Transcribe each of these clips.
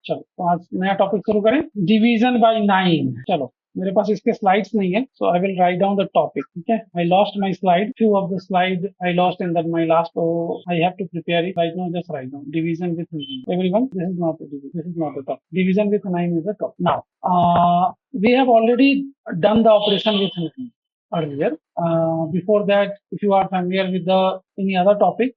चलो तो आज नया टॉपिक शुरू करें, डिवीजन बाय 9। चलो मेरे पास इसके स्लाइड्स नहीं है, so I will write down the topic. ठीक है, I lost my slide, few of the slide I lost in that my last, so I have to prepare it right now. Just write down division with 9. Everyone, this is not the division, this is not the top. Division with 9 is the top. Now we have already done the operation with 9 earlier. Before that, if you are familiar with the any other topic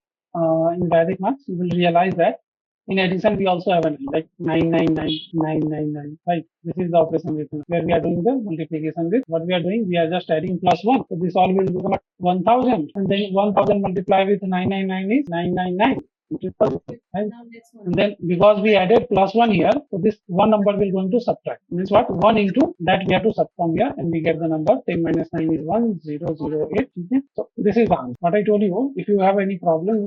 in Vedic maths, you will realize that in addition we also have a 9, like 999, right? This is the operation with 9, where we are doing the multiplication with what we are doing. We are just adding plus 1, so this all will become 1000, and then 1000 multiplied with 999 is 999. Right? And then because we added plus 1 here, so this one number will going to subtract. Means what? 1 into that we have to sub from here, and we get the number 10 minus 9 is 1008. Okay? So this is the answer. What I told you. If you have any problem,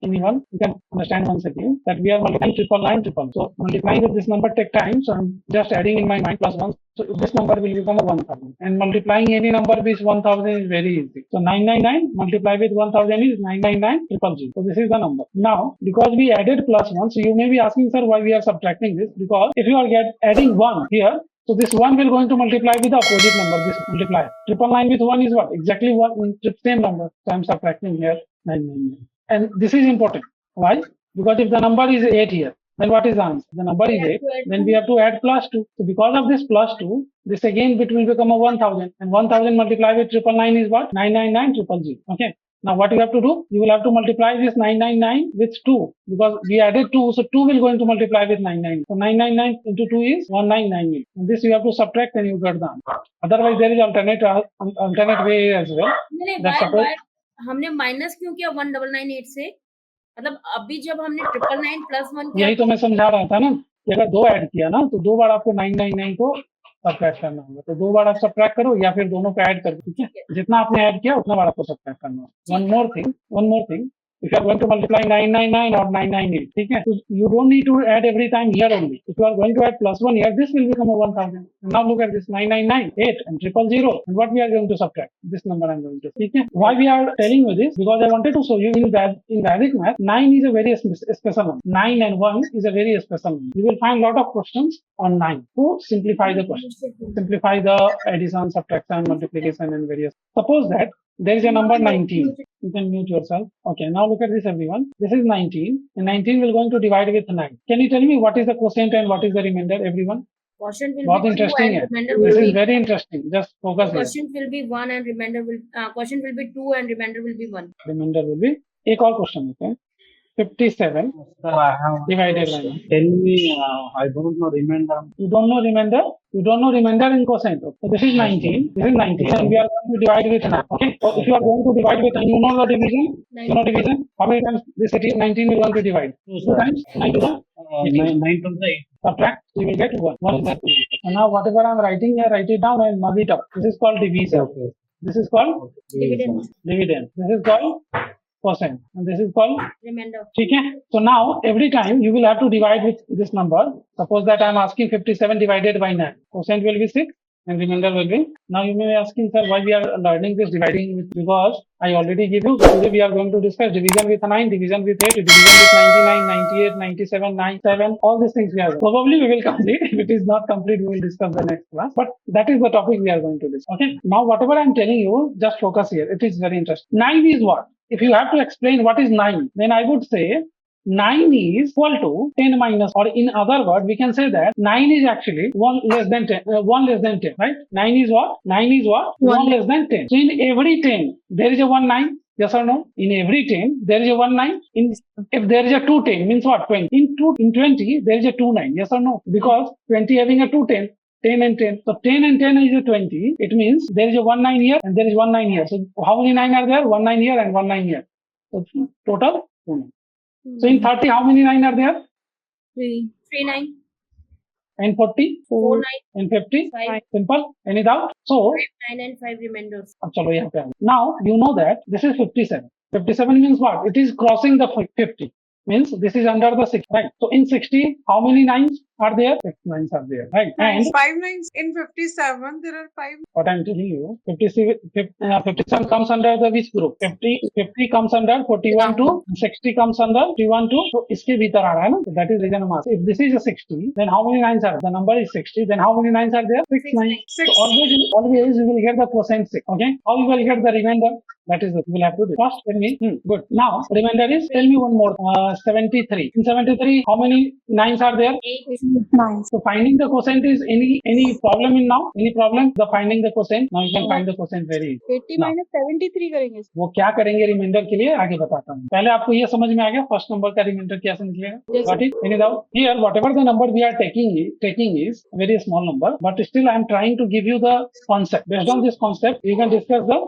anyone, you can understand once again that we are multiplying triple. So multiplying with this number take time, so I'm just adding in my mind plus 1. So this number will become a 1000, and multiplying any number with 1000 is very easy. So 999 multiplied with 1000 is 999,000. So this is the number. Now because we added plus 1, so you may be asking, sir, why we are subtracting this? Because if you are adding 1 here, so this 1 will going to multiply with the opposite number, this multiplier. 999 with 1 is what? Exactly one, same number. So I'm subtracting here 999. And this is important. Why? Because if the number is 8 here, then what is the answer? The number is 8, then we have to add plus 2. So because of this plus 2, this again it will become a 1000, and 1000 multiplied with 999 is what? 999,000. Okay. Now what you have to do? You will have to multiply this 999 with 2, because we added 2, so 2 will going to multiply with 99. So 999 into 2 is 1998. And this you have to subtract, and you get the answer. Otherwise there is alternate way as well. हमने minus क्यों किया 1998 से? मतलब अभी जब हमने 999 plus 1 किया, यही तो मैं समझा रहा था ना कि अगर 2 ऐड किया ना, तो 2 बार आपको 999 को सब्ट्रैक्ट करना होगा। तो 2 बार आप सब्ट्रैक्ट करो, या फिर दोनों को ऐड कर दो। ठीक है, जितना आपने ऐड किया उतना बार आपको सब्ट्रैक्ट करना होगा। one more thing, if you are going to multiply 999 or 998, ठीक है, so you don't need to add every time here only. If you are going to add plus 1 here, this will become a 1000. Now look at this 999, 8 and 000, and what we are going to subtract? This number I'm going to. ठीक है, why we are telling you this? Because I wanted to show you in Vedic math, 9 is a very special number. 9 and 1 is a very special number. You will find lot of questions on 9 to simplify the question, simplify the addition, subtraction, multiplication, and various. Suppose that there is a number 19. You can mute yourself. Okay, now look at this, everyone. This is 19, and 19 will going to divide with 9. Can you tell me what is the quotient and what is the remainder, everyone? Quotient will बहुत be interesting 2 है. and remainder This will is be very interesting. Just focus here. quotient will be 1 and remainder will quotient will be 2 and remainder will be 1. Remainder will be. एक और question लेते हैं. 57 divided by 9. Tell me, I don't know remainder. You don't know remainder? You don't know remainder in quotient. So this is 19. This is 19, and we are going to divide with 9. Okay. So if you are going to divide with 9, you know the division. You know division. How many times this 19 will going to divide? 2 times. 9 to the 9 to the 8. Subtract. You will get 1. And now whatever I am writing here, write it down and mug it up. This is called division. Okay. This is called Dividend. This is called quotient, and this is called Remainder. ठीक है. So now every time you will have to divide with this number. Suppose that I am asking 57 divided by 9. Quotient will be 6 and remainder will be. Now you may be asking, sir, why we are learning this dividing with? Because I already give you. Today we are going to discuss division with 9, division with 8, division with 99, 98, 97, 97. All these things we are. Probably we will complete. If it is not complete, we will discuss the next class. But that is the topic we are going to discuss. Okay. Now whatever I am telling you, just focus here. It is very interesting. 9 is what? If you have to explain what is 9, then I would say 9 is equal to 10 minus, or in other words, we can say that 9 is actually 1 less than 10, 1 less than 10, right? 9 is what? 9 is what? 1 less than 10. So in every 10, there is a 1 9. Yes or no? In every 10, there is a 1 9. If there is a 2 10, means what? 20. In 20, there is a 2 9. Yes or no? Because 20 having a 2 10. 10 and 10. So 10 and 10 is a 20. It means there is a 1 9 here and there is 1 9 here. So how many 9 are there? 1 9 here and 1 9 here. So total 2 9. So in 30, how many 9 are there? 3 9. And 40? 4 9. And 50? 5. Simple. Any doubt? So 9 and 5 remainders. अब चलो यहाँ पे now you know that this is 57. 57 means what? It is crossing the 50. Means this is under the 60, right? So in 60, how many 9s? are there, 6 9s are there, right? And 5 9s in 57, there are 5. what I'm telling you, 57 comes under the which group? 50 comes under 41 to 60 comes under 51 to, तो इसके भीतर आ रहा है ना, that is reason I'm asking. If this is a 60, then how many 9s are? The number is 60, then how many 9s are there? 6 9s. So 6. always you will get the quotient 6, okay? How you will get the remainder? That is you will have to do. First tell me, good. Now remainder is, tell me one more, 73. In 73, how many 9s are there? 8. So finding the quotient is any problem in now? Any problem? The finding the quotient. Now you can find the quotient very easy. 80 Now, minus 73 करेंगे. वो क्या करेंगे reminder के लिए आगे बताता हूँ. पहले आपको ये समझ में आ गया फर्स्ट नंबर का रिमाइंडर कैसे निकलेगा? Yes, Got it? Any doubt? Here whatever the number we are taking is a very small number, but still I am trying to give you the concept. Based on this concept, you can discuss the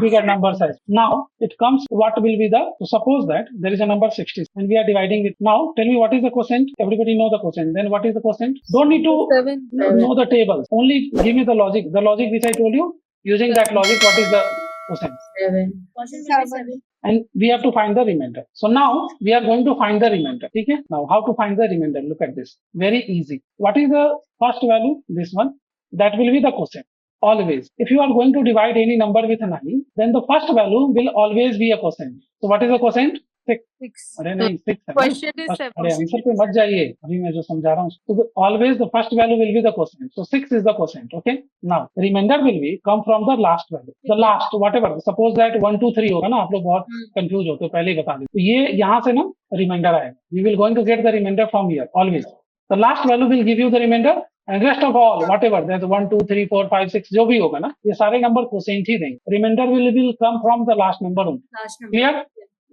bigger number size. Now it comes, what will be the, so suppose that there is a number 60 and we are dividing it. Now tell me what is the quotient? Everybody know the quotient. Then what is the quotient? Don't need to 7. know the tables. Only give me the logic. The logic which I told you. Using that logic, what is the quotient? 7. Quotient will be 7. And we have to find the remainder. So now we are going to find the remainder. Okay? Now how to find the remainder? Look at this. Very easy. What is the first value? This one. That will be the quotient. Always. If you are going to divide any number with 9, then the first value will always be a quotient. So what is the quotient? 6. 6. अरे नहीं 6 है. Question is First- 7. अरे answer पे मत जाइए, अभी मैं जो समझा रहा हूँ. So always the first value will be the quotient. So 6 is the quotient. Okay. Now remainder will be come from the last value. The last whatever. Suppose that 1 2 3 होगा ना, आप लोग बहुत कंफ्यूज होते हो, पहले ही बता दें. तो ये यहाँ से ना रिमाइंडर आएगा. You will going to get the remainder from here always. The last value will give you the remainder. And rest of all, whatever, there's 1, 2, 3, 4, 5, 6, जो भी होगा ना, ये सारे नंबर कोसेंट ही देंगे. Remainder will come from the last number only. Last number. Clear?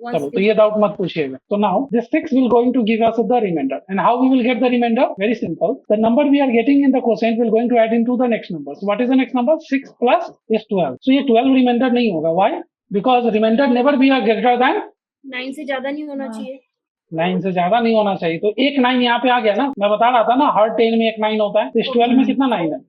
Once चलो, तो ये डाउट मत पूछिएगा. So now this 6 will going to give us the remainder. And how we will get the remainder? Very simple. The number we are getting in the quotient will going to add into the next number. So what is the next number? 6 plus is 12. So ये 12 remainder नहीं होगा. Why? Because remainder never be a greater than 9 से ज्यादा नहीं होना चाहिए. 9 से ज्यादा नहीं होना चाहिए. तो एक 9 यहाँ पे आ गया ना, मैं बता रहा था ना, हर 10 में एक 9 होता है. तो इस 12 में कितना 9 है?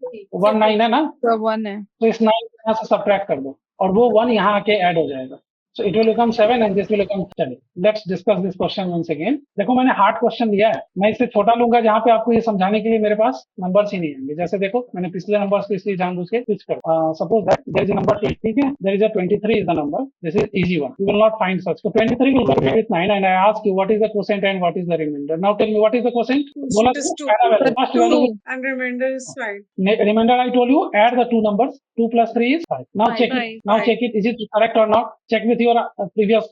1 9 है ना. So 1 है. तो इस 9 को यहाँ से सब्ट्रैक्ट कर दो और वो 1 यहाँ आके ऐड हो जाएगा. So it will become 7 and this will become 10. Let's discuss this question once again. देखो मैंने हार्ड क्वेश्चन लिया है, मैं इससे छोटा लूंगा जहाँ पे आपको ये समझाने के लिए मेरे पास नंबर्स ही नहीं आएंगे. जैसे देखो मैंने पिछले नंबर्स को इसलिए जानबूझ के स्विच कर. Suppose that there is a number 2, ठीक है, there is a 23 is the number. This is easy one. You will not find such. तो 23 will go with 9 and I ask you what is the quotient and what is the remainder. Now tell me what is the quotient. बोला It is तो 2. पहला value, first 2 value. and remainder is 5. Remainder I told you, add the two numbers. 2 plus 3 is 5. Now check it. Now Five. check it. Is it correct or not? Check with your previous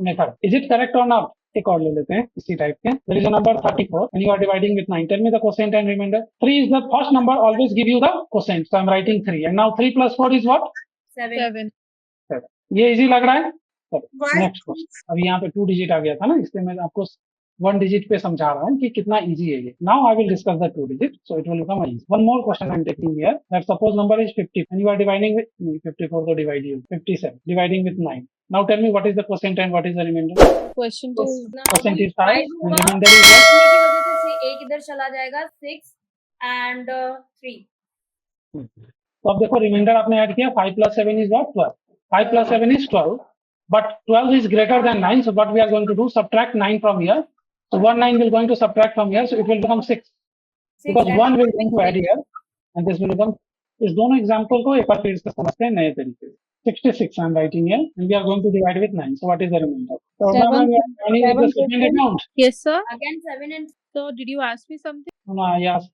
method. Is it correct or not? एक और ले लेते हैं इसी type के. There is a number 34 and you are dividing with 9. Tell me the quotient and remainder. 3 is the first number. Always give you the quotient. So I'm writing 3. And now 3 plus 4 is what? 7. 7. 7. ये easy लग रहा है? Why? Next question. अभी यहाँ पे 2 digit आ गया था ना, इसलिए मैं आपको 1 डिजिट पे समझा रहा हूँ कि कितना इजी है ये. Now I will discuss the 2 digit, so it will become easy. One more question I am taking here. That suppose number is 50 and you are dividing with 54 को divide you 57 dividing with 9. Now tell me what is the quotient and what is the reminder. Question तो is ना quotient is 5 5 and होगा, reminder is इसमें की वजह से एक इधर चला जाएगा 6 and 3. तो अब देखो रिमाइंडर आपने ऐड किया. 5 plus 7 is what? 12. 5 plus 7 is 12. But 12 is greater than 9. So what we are going to do? Subtract 9 from here. So 1 9 will going to subtract from here. So it will become 6. Because 1 will going to add here. And this will become. इस दोनों example को एक बार फिर से समझते हैं नए तरीके से. 66 I'm writing here. And we are going to divide with 9. So what is the remainder? So now we are finding with the second account. Yes, sir. Again 7 and So did you ask me something? No, I asked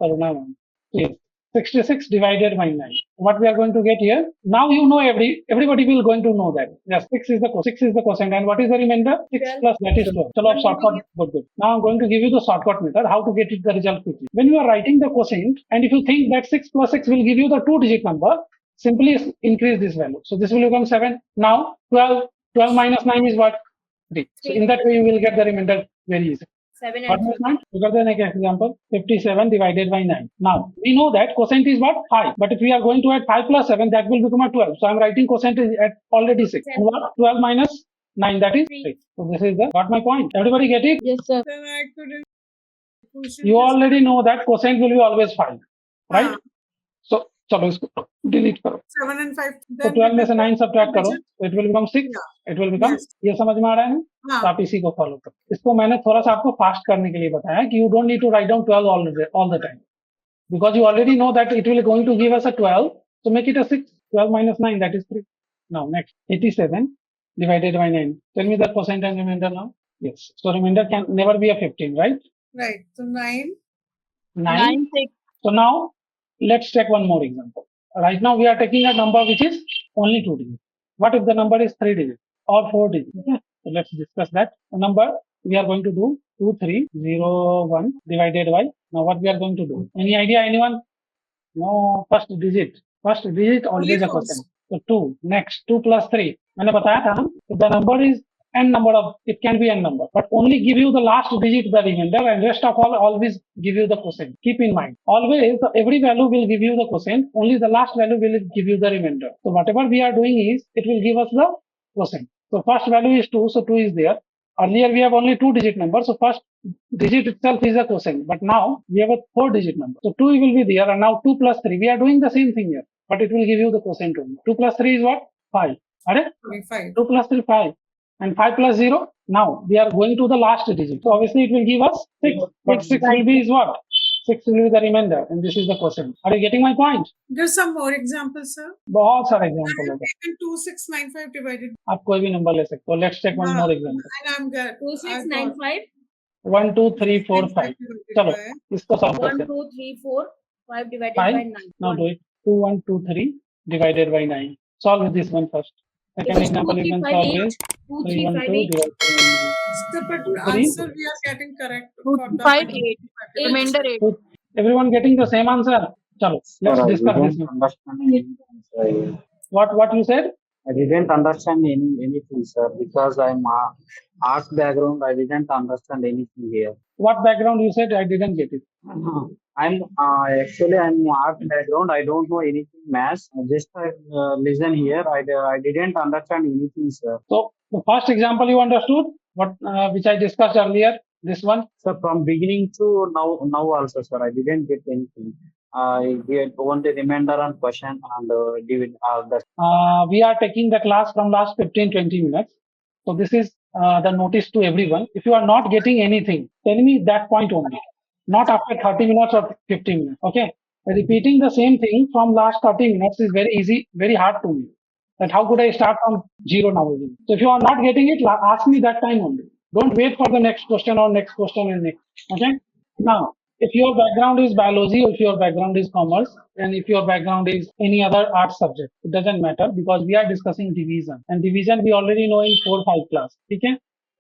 Karuna ma'am. Please. 66 divided by 9. What we are going to get here? Now you know everybody will going to know that. Yes, 6 is the quotient and what is the remainder? 6 12. plus that is 12. Chalo, shortcut. Good. Now I'm going to give you the shortcut method how to get it the result quickly. When you are writing the quotient and if you think that 6 plus 6 will give you the 2-digit number, simply increase this value. So this will become 7. Now 12 minus 9 is what? 3. So in that way you will get the remainder very easy. 7 What and was that? Look at the next example. 57 divided by 9. Now, we know that quotient is what? 5. But if we are going to add 5 plus 7, that will become a 12. So, I'm writing quotient is at already 6. And what? 12 minus 9, that is 3. So, this is the, got my point. Everybody get it? Yes, sir. Then I couldn't. You already know that quotient will be always 5. Right? So, चलो इसको delete करो. 7 and 5. तो 12 में से 9 subtract करो तो it will become 6. It will become, Yes. ये समझ में आ रहा है ना? तो हाँ. आप इसी को फॉलो करो. इसको मैंने थोड़ा सा आपको फास्ट करने के लिए बताया कि you don't need to write down 12 all the time because you already know that it will going to give us a 12, so make it a 6. 12 minus 9, that is 3. Now next, 87 divided by 9. Tell me the quotient and remainder now. Yes, so remainder can never be a 15, right? Right. So 9. 9. So now let's take one more example. Right now we are taking a number which is only 2 digits. What if the number is 3 digits or 4 digits? Okay, so let's discuss that. The number we are going to do 2301 divided by, now what we are going to do? Any idea, anyone? No, first digit always a false. quotient. So 2, next 2 plus 3. मैंने बताया था ना, if the number is n number of, it can be n number, but only give you the last digit, the remainder, and rest of all always give you the quotient. Keep in mind, always every value will give you the quotient, only the last value will give you the remainder. So whatever we are doing is, it will give us the quotient. So first value is 2, so 2 is there. Earlier we have only 2 digit number, so first digit itself is a quotient, but now we have a 4 digit number. So 2 will be there, and now 2 plus 3, we are doing the same thing here, but it will give you the quotient only. 2 plus 3 is what? 5. Are 5. 2 plus 3, 5. And 5 plus 0, now we are going to the last digit. So obviously it will give us 6. But 6 will be is what? 6 will be the remainder, and this is the quotient. Are you getting my point? Give some more examples, sir. बहुत सारे I example have होगा. taken 2695 divided. आप कोई भी number ले सकते हो. Let's take one हाँ. more example. And I'm good. 2695 1 2 3 4 5. चलो इसको सॉल्व 1 करते हैं. 2 3 4 5 divided 5. by 9. Now do it. 2 1 2 3 divided by 9. Solve this one first. Second It is example you can 2358. solve is 3 1 2 2358. divided by 9. The but Three. answer we are getting correct. for the 258. Remainder 8. Everyone getting the same answer? Chalo, let's Sir, I discuss this didn't one. understand anything, sir. What you said? I didn't understand anything, sir, because I'm art background. I didn't understand anything here. What background you said? I didn't get it. I'm actually I'm art background. I don't know anything maths. Just listen here. I didn't understand anything, sir. So the first example you understood, what which I discussed earlier. This one. So from beginning to now also, sir, I didn't get anything. I get only remainder and question and dividend. We are taking the class from last 15-20 minutes. So this is the notice to everyone. If you are not getting anything, tell me that point only. Not after 30 minutes or 50 minutes. Okay. Repeating the same thing from last 30 minutes is very easy, very hard to me. That how could I start from zero now again? So if you are not getting it, ask me that time only. Don't wait for the next question or next question and next. Okay. Now, if your background is biology, or if your background is commerce, and if your background is any other art subject, it doesn't matter because we are discussing division. And division we already know in 4-5 class. Okay.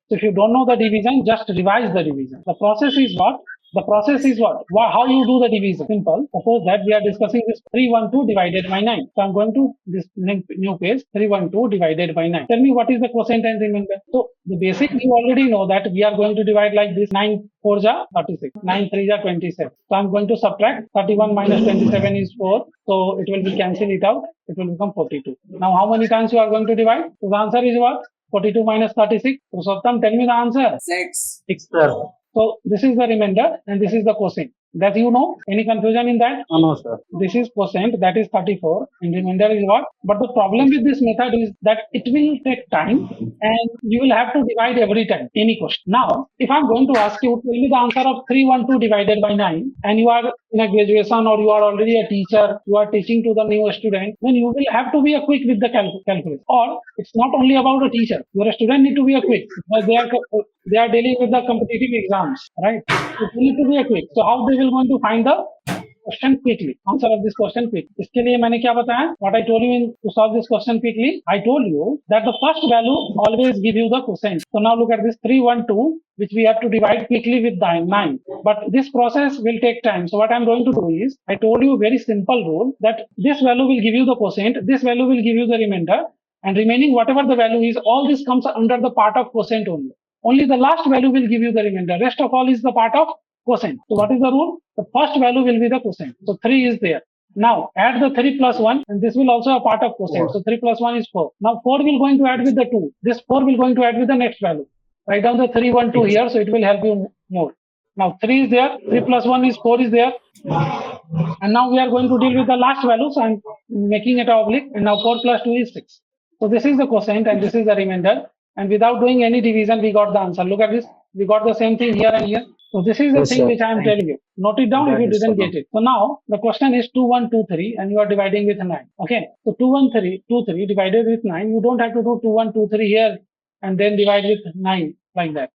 So if you don't know the division, just revise the division. The process is what? How you do the division? Simple. Suppose that we are discussing this 312 divided by 9. So I'm going to this new page 312 divided by 9. Tell me what is the quotient and remainder. So the basic you already know that we are going to divide like this. 9 4 ja 36. 9 3 ja 27. So I'm going to subtract 31 minus 27 is 4. So it will be cancel it out. It will become 42. Now how many times you are going to divide? So the answer is what? 42 minus 36. So Sattam, tell me the answer. 6. 6, sir. So this is the remainder and this is the quotient. That you know? Any confusion in that? No, sir. This is quotient, that is 34, and remainder is what? But the problem with this method is that it will take time and you will have to divide every time, any question. Now, if I'm going to ask you, tell me the answer of 312 divided by 9, and you are in a graduation or you are already a teacher, you are teaching to the new student, then you will have to be a quick with the calculus. Or it's not only about a teacher, your student need to be a quick because they are dealing with the competitive exams, right? So they need to be a quick. So how they will going to find the question quickly, answer of this question quick. इसके लिए मैंने क्या बताया? What I told you to solve this question quickly, I told you that the first value always give you the quotient. So now look at this 312, which we have to divide quickly with 9. But this process will take time. So what I'm going to do is, I told you a very simple rule that this value will give you the quotient, this value will give you the remainder, and remaining whatever the value is, all this comes under the part of quotient only. Only the last value will give you the remainder. Rest of all is the part of quotient. So what is the rule? The first value will be the quotient. So 3 is there. Now add the 3 plus 1 and this will also a part of quotient. So 3 plus 1 is 4. Now 4 will going to add with the 2. This 4 will going to add with the next value. Write down the 312 here so it will help you more. Now 3 is there, 3 plus 1 is 4 is there. And now we are going to deal with the last value. So I'm making it oblique, and now 4 plus 2 is 6. So this is the quotient and this is the remainder. And without doing any division, we got the answer. Look at this. We got the same thing here and here. So this is the Yes, thing sir. which I am Thank telling you. Note it down if you That is didn't so get it. So now the question is 2, 1, 2, 3, and you are dividing with 9. Okay. So 2, 1, 3, 2, 3 divided with 9. You don't have to do 2, 1, 2, 3 here and then divide with 9 like that.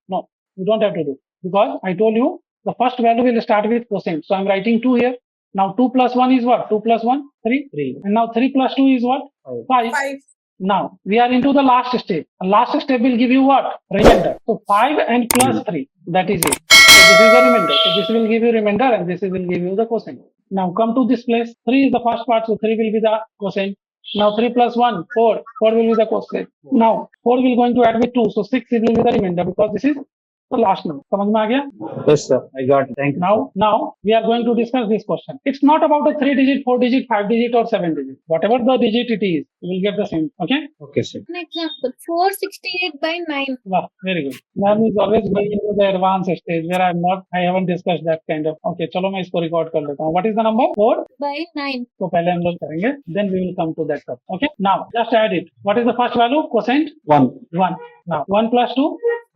No, you don't have to do, because I told you the first value will start with quotient. So I'm writing 2 here. Now 2 plus 1 is what? 2 plus 1, 3. 3. And now 3 plus 2 is what? 5. 5. Now we are into the last step. Last step will give you what? Remainder. So 5 and plus 3. That is it. So this is the remainder. So this will give you remainder and this will give you the quotient. Now come to this place. 3 is the first part. So 3 will be the quotient. Now 3 plus 1, 4. 4 will be the quotient. Now 4 will going to add with 2. So 6 will be the remainder, because this is the last number. समझ में आ गया? Yes, sir. I got it. Thank you. Now we are going to discuss this question. It's not about a 3 digit, 4 digit, 5 digit or 7 digit. Whatever the digit it is, you will get the same. Okay? Okay, sir. An example, 468 by 9. Wow, very good. Ma'am is always going into the advanced stage where I haven't discussed that kind of. Okay, चलो मैं इसको record कर लेता हूँ. What is the number? 4? By 9. तो पहले हम लोग करेंगे. Then we will come to that stuff. Okay? Now just add it. What is the first value? Quotient 1. 1. Now 1 plus 2.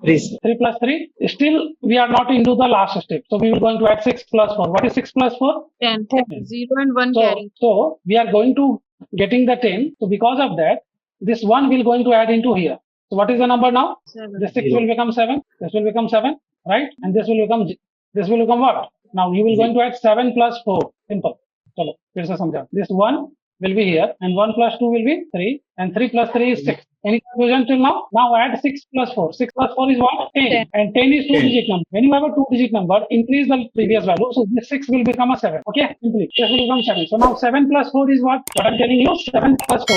3, sir. 3 plus 3. Still, we are not into the last step. So we will going to add 6 plus 4. What is 6 plus 4? 10. 0 and 1 So, carry. so we are going to getting the 10. So because of that, this 1 will going to add into here. So what is the number now? 7. This 6 Zero. will become 7. This will become 7, right? And this will become what? Now you will going to add 7 plus 4. Simple. चलो फिर से समझा. This 1 will be here and 1 plus 2 will be 3 and 3 plus 3 is 6. Any confusion till now? Now add 6 plus 4. 6 plus 4 is what? 10. And 10 is 2 digit number. When you have a 2 digit number, increase the previous value. So this 6 will become a 7. Okay? Simply. This will become 7. So now 7 plus 4 is what? What I'm telling you? 7 plus 4.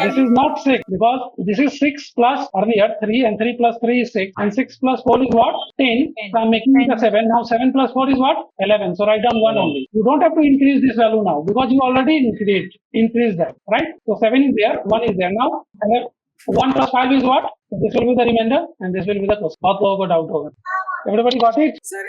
This is not 6, because this is 6 plus earlier 3 and 3 plus 3 is 6 and 6 plus 4 is what? 10. So I'm making it a 7. Now 7 plus 4 is what? 11. So write down 1 only. You don't have to increase this value now, because you already increase that, right? So 7 is there, 1 is there. Now 1 plus 5 is what? So this will be the remainder and this will be the quotient. बहुत लोगों को doubt होगा. Everybody got it? Sir,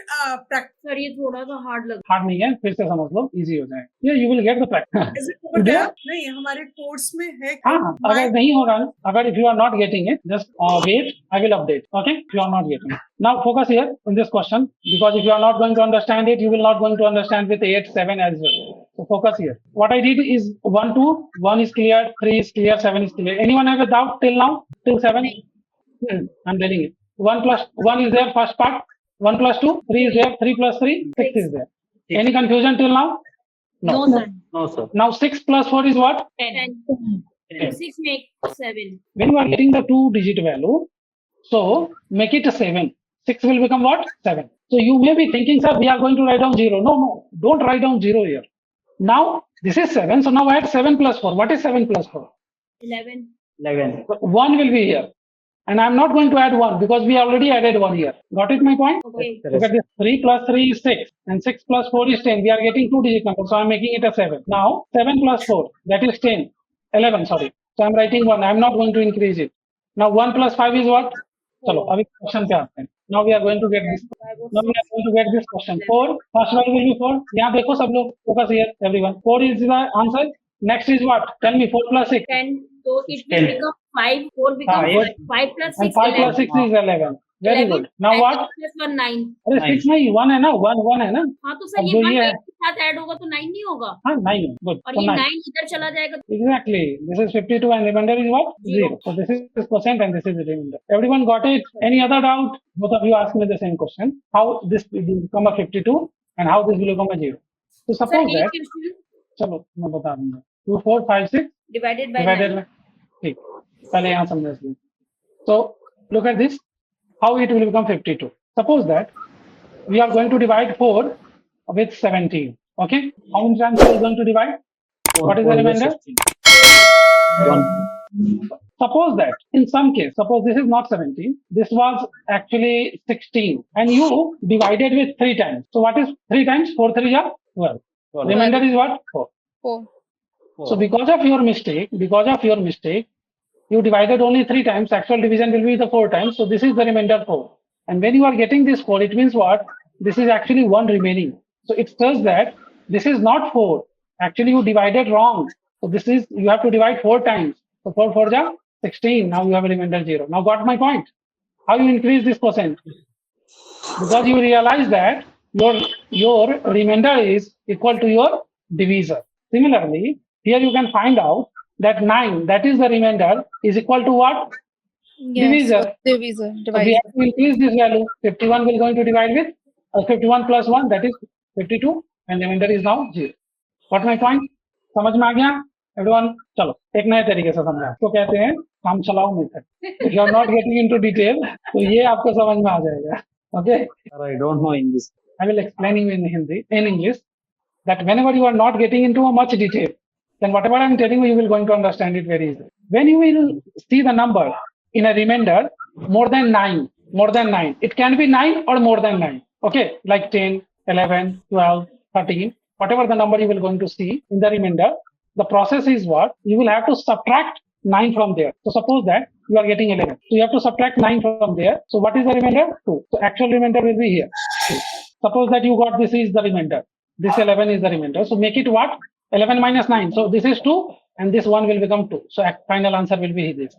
sir ये थोड़ा सा hard लग Hard नहीं है, फिर से समझ लो, easy हो जाएगा. Yeah, you will get the practice. is it over There? there? नहीं, हमारे कोर्स में है. हाँ, अगर नहीं होगा, अगर if you are not getting it, just wait. I will update. Okay? If you are not getting it. Now focus here in this question, because if you are not going to understand it, you will not going to understand with 8, 7 as well. So focus here. What I did is 1, 2, 1 is clear, 3 is clear, 7 is clear. Anyone have a doubt till now? Till 7? I'm telling it. 1 plus 1 is there, first part. 1 plus 2, 3 is there, 3 plus 3, 6 is there. Any confusion till now? No sir No, sir. Now 6 plus 4 is what? 10 10. 6 make 7 When you are getting the 2-digit value, so make it a 7. 6 will become what? 7. So you may be thinking, sir, we are going to write down 0. No, don't write down 0 here. Now this is 7. So now add 7 plus 4. What is 7 plus 4? 11 11. So 1 will be here. And I'm not going to add 1, because we already added 1 here. Got it, my point? okay Look at this. 3 plus 3 is 6 and 6 plus 4 is 10. We are getting 2-digit number. So I'm making it a 7. Now 7 plus 4, that is 10. 11, sorry. So I'm writing 1. I'm not going to increase it. Now 1 plus 5 is what? चलो अभी question पे आते हैं. Now we are going to get this. Now we are going to get this question. 4. First value will be 4. यहाँ देखो सब लोग. Focus here, everyone. 4 is the answer. Next is what? Tell me. 4 plus 6. 10 so it will 10. become 5 4 becomes yes. 5 plus 6 And 5 plus 6 is 11. Very good. Now what? plus 1 9 अरे 6 नहीं, 1 है ना. 1 है ना. हाँ तो सर अब ये जो 1 ये है. के साथ ऐड होगा तो 9 नहीं होगा हाँ 9. Good. और So ये 9. 9 इधर चला जाएगा तो Exactly. This is 52 and remainder is what? 0. So this is quotient and this is the remainder. Everyone got it? Any other doubt? Both of you asked me the same question. How this will become a 52 and how this will become a 0. So sir suppose ये that, question चलो मैं बता दूंगा. 2, 4, 5, 6 divided by divided by, ठीक. पहले यहाँ समझ लीजिए. So look at this. How it will become 52. Suppose that we are going to divide 4 with 17. Okay? How many times we are going to divide? What is the remainder? 1. Suppose that in some case, suppose this is not 17, this was actually 16, and you divided with 3 times. So what is 3 times? 4 3 are 12. Remainder is what? 4. 4. So because of your mistake, you divided only 3 times. Actual division will be the 4 times. So this is the remainder 4. And when you are getting this 4, it means what? This is actually 1 remaining. So it says that this is not 4. Actually, you divided wrong. So this is, you have to divide 4 times. So 4 4 ja 16. Now you have a remainder 0. Now got my point? How you increase this percent? Because you realize that your remainder is equal to your divisor. Similarly, here you can find out that 9, that is the remainder, is equal to what? Divisor. Divisor. So we have to increase this value. 51 will going to divide with 51 plus 1, that is 52, and remainder is now 0. Got my point? समझ में आ गया everyone? चलो एक नए तरीके से समझा, इसको कहते हैं काम चलाओ method. If you are not getting into detail तो ये आपको समझ में आ जाएगा. Okay, Sir, I don't know English. I will explain you in Hindi, in English, that whenever you are not getting into a much detail, then whatever I am telling you, you will going to understand it very easily. When you will see the number in a remainder more than 9, it can be 9 or more than 9. Okay, like 10, 11, 12, 13, whatever the number you will going to see in the remainder, the process is what? You will have to subtract 9 from there. So suppose that you are getting 11. So you have to subtract 9 from there. So what is the remainder? 2. So actual remainder will be here. 2. Suppose that you got this is the remainder. This 11 is the remainder. So make it what? 11 minus 9. So this is 2 and this 1 will become 2. So final answer will be this.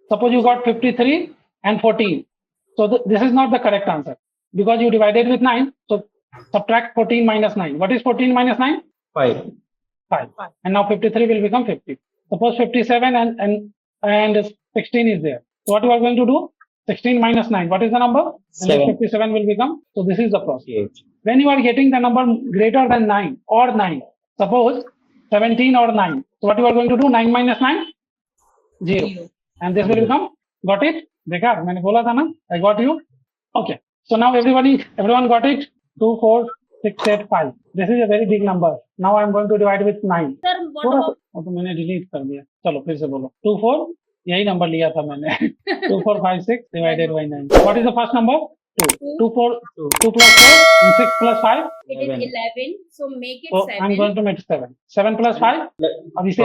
Suppose you got 53 and 14. So this is not the correct answer because you divided with 9. So subtract 14 minus 9. What is 14 minus 9? 5. 5. And now 53 will become 50. Suppose 57 and 16 is there. So what you are going to do? 16 minus 9. What is the number? And then 7. 57 will become. So this is the process. 8. When you are getting the number greater than 9 or 9, suppose 17 or 9. So what you are going to do? 9 minus 9? 0. And this will become, got it? देखा मैंने बोला था ना? I got you. Okay. So now everyone got it? 2, 4, 6, 8, 5. This is a very big number. Now I am going to divide with 9. Sir, what थोड़ा about सा तो मैंने delete कर दिया. चलो फिर से बोलो. 2, 4 यही नंबर लिया था मैंने. 2, 4, 5, 6 divided by 9. What is the first number? 2. 2, 4, 2 plus 4 and 6 plus 5. it is 11, so make it So 7. I'm going to make 7. 7 plus 5. अभी से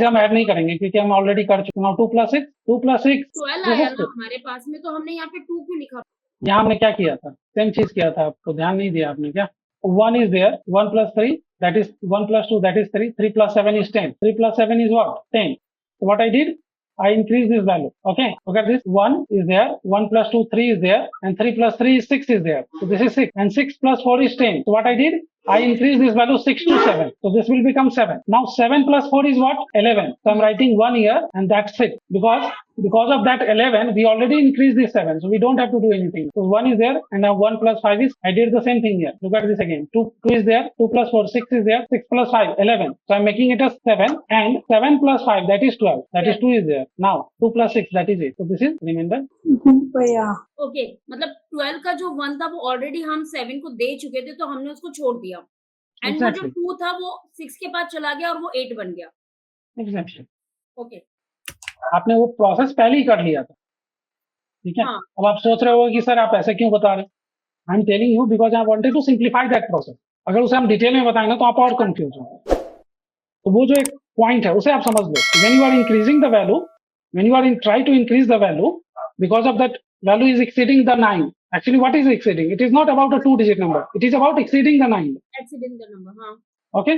हम ऐड नहीं करेंगे क्योंकि हम ऑलरेडी कर चुके हैं. 2 plus 6. 2 plus 6. 12 this आया is ना 2. हमारे पास में, तो हमने यहाँ पे 2 क्यों लिखा? यहाँ हमने क्या किया था? सेम चीज किया था. आपको ध्यान नहीं दिया आपने क्या? 1 is there. 1 plus 3, that is 1 plus 2, that is 3. 3 plus 7 is 10. 3 plus 7 is what? 10. So what I did? I increased this value. Okay. Look at this. 1 is there. 1 plus 2, 3 is there. And 3 plus 3 is 6 is there. So this is 6. And 6 plus 4 is 10. So what I did? I increased this value 6 to 7. So this will become 7. Now 7 plus 4 is what? 11. So I'm writing 1 here and that's it. Because of that 11, we already increased this 7. So we don't have to do anything. So 1 is there and now 1 plus 5 is, I did the same thing here. Look at this again. 2 is there. 2 plus 4, 6 is there. 6 plus 5, 11. So I'm making it as 7 and 7 plus 5, that is 12. That is 2 is there. Now 2 plus 6, that is 8. So this is remainder. Yeah. Okay, मतलब 12 का जो 1 था वो already हम 7 को दे चुके थे, तो हमने उसको छोड़ दिया. एंड वो जो Exactly. 2 था वो 6 के बाद चला गया और वो 8 बन गया. Exactly. ओके. आपने वो प्रोसेस पहले ही कर लिया था. ठीक है. हाँ. अब आप सोच रहे हो कि सर आप ऐसे क्यों बता रहे? I am telling you because I wanted to simplify that process. अगर उसे हम डिटेल में बताएं ना तो आप और कंफ्यूज हो. तो वो जो एक पॉइंट है उसे आप समझ लो. When you are increasing the value, when you are try to increase the value, because of that value is exceeding the 9. Actually, what is exceeding? It is not about a 2-digit number. It is about exceeding the 9. Accident का number. हाँ. Okay.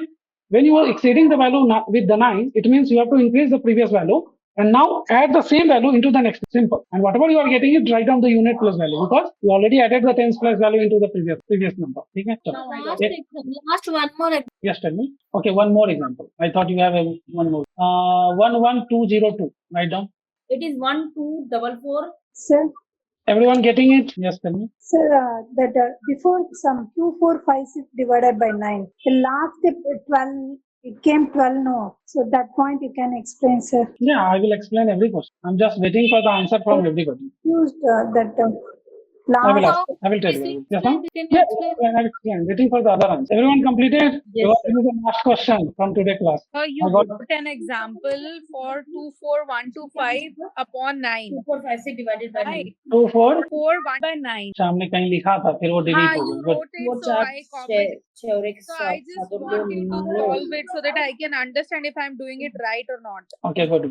When you are exceeding the value with the 9, it means you have to increase the previous value and now add the same value into the next. Simple. And whatever you are getting it, write down the unit plus value because you already added the tens plus value into the previous number. Okay. Now I Last, got last one more. Yes, tell me. Okay, one more example. I thought you have one more. 11202. Write down. it is 1244. Sir, Everyone getting it? Yes, tell me. sir, that before some 2, 4, 5, 6 divided by 9, the last 12, it came 12 no. So that point you can explain, sir. Yeah, I will explain every question. I'm just waiting for the answer from everybody. Used that I will last. ask. I will tell you. Yes, ma'am? Can Yeah, you explain? I will explain. Waiting for the other answer. Everyone completed? Yes, Because sir. this is the last question from today's class. You I got- put an example for 24125 upon 9. 2456 divided by 9. Right. 2, 4. 4 1 by 9. अच्छा, हमने कहीं लिखा था फिर वो delete हो You गया. Good. wrote वो it, so चार I copied. छह और एक So I just want you to solve it so that I can understand if I'm doing it right or not. Okay, good.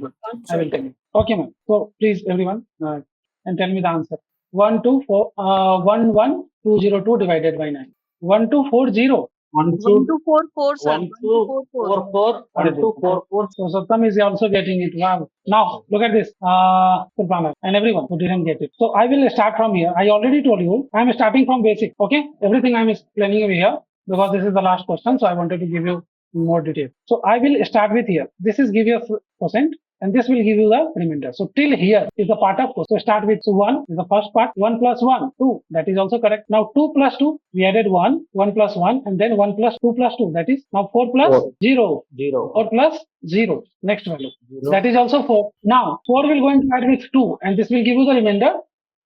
I will tell you. Okay, ma'am. So please, everyone, and tell me the answer. 11202 divided by 9. 1240. 1244, sir. 1244. 1244. So Satam is also getting it. Wow. Now look at this, Sultana and everyone who didn't get it. So I will start from here. I already told you I am starting from basic. Okay, everything I am explaining over here because this is the last question. So I wanted to give you more detail. So I will start with here. This is give you a percent. And this will give you the remainder. So till here is the part of course. So start with 1 is the first part. 1 plus 1, 2. That is also correct. Now 2 plus 2, we added 1, 1 plus 1, and then 1 plus 2 plus 2. That is now 4 plus 4. 0. 0. 4 plus 0. Next value. 0. That is also 4. Now 4 will go into add with 2, and this will give you the remainder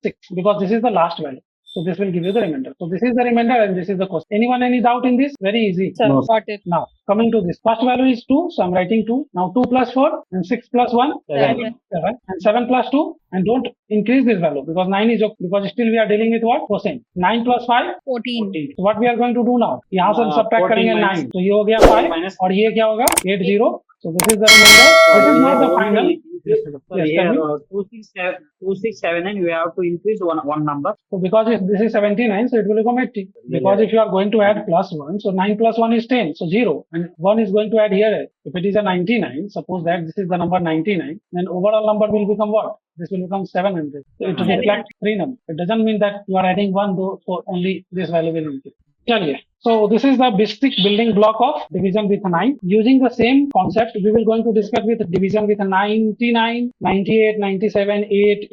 6 because this is the last value. So this will give you the remainder. So this is the remainder and this is the cost. Anyone any doubt in this? Very easy. Sir, No. got it. Now coming to this, first value is 2, so I'm writing 2. Now 2 plus 4 and 6 plus 1, 7. 7, and 7 plus 2, and don't increase this value because 9 is because still we are dealing with what? Percent. 9 plus 5, 14. 14. So what we are going to do now? यहाँ से हम subtract 14 करेंगे minus 9, तो ये हो गया 5 minus- और ये क्या होगा? 80. So this is the remainder. This is not the final. Yes, Sorry, tell here me. 2679, we have to increase one number. So because this is 79, so it will become 80. Because if you are going to add plus 1, so 9 plus 1 is 10, so 0. And 1 is going to add here. If it is a 99, suppose that this is the number 99, then overall number will become what? This will become 700. So it will reflect 3 numbers. It doesn't mean that you are adding 1 though, so only this value will increase. Chaliye. So this is the basic building block of division with 9. Using the same concept, we will going to discuss with division with 99, 98, 97, 8,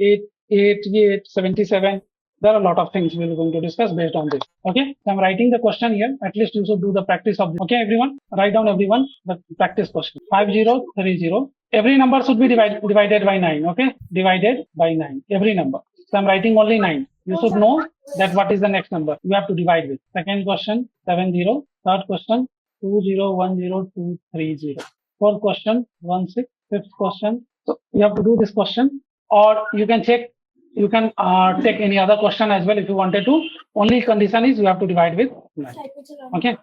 88, 77. There are a lot of things we are going to discuss based on this. Okay, so I'm writing the question here. At least you should do the practice of this. Okay, everyone, write down everyone the practice question. 5030. Every number should be divided by 9. Okay, divided by 9. Every number. So I'm writing only 9. You should know that what is the next number you have to divide with. Second question 70. Third question 2010230. Fourth question 16. Fifth question. So you have to do this question, or you can check. You can take any other question as well if you wanted to. Only condition is you have to divide with 9. Okay.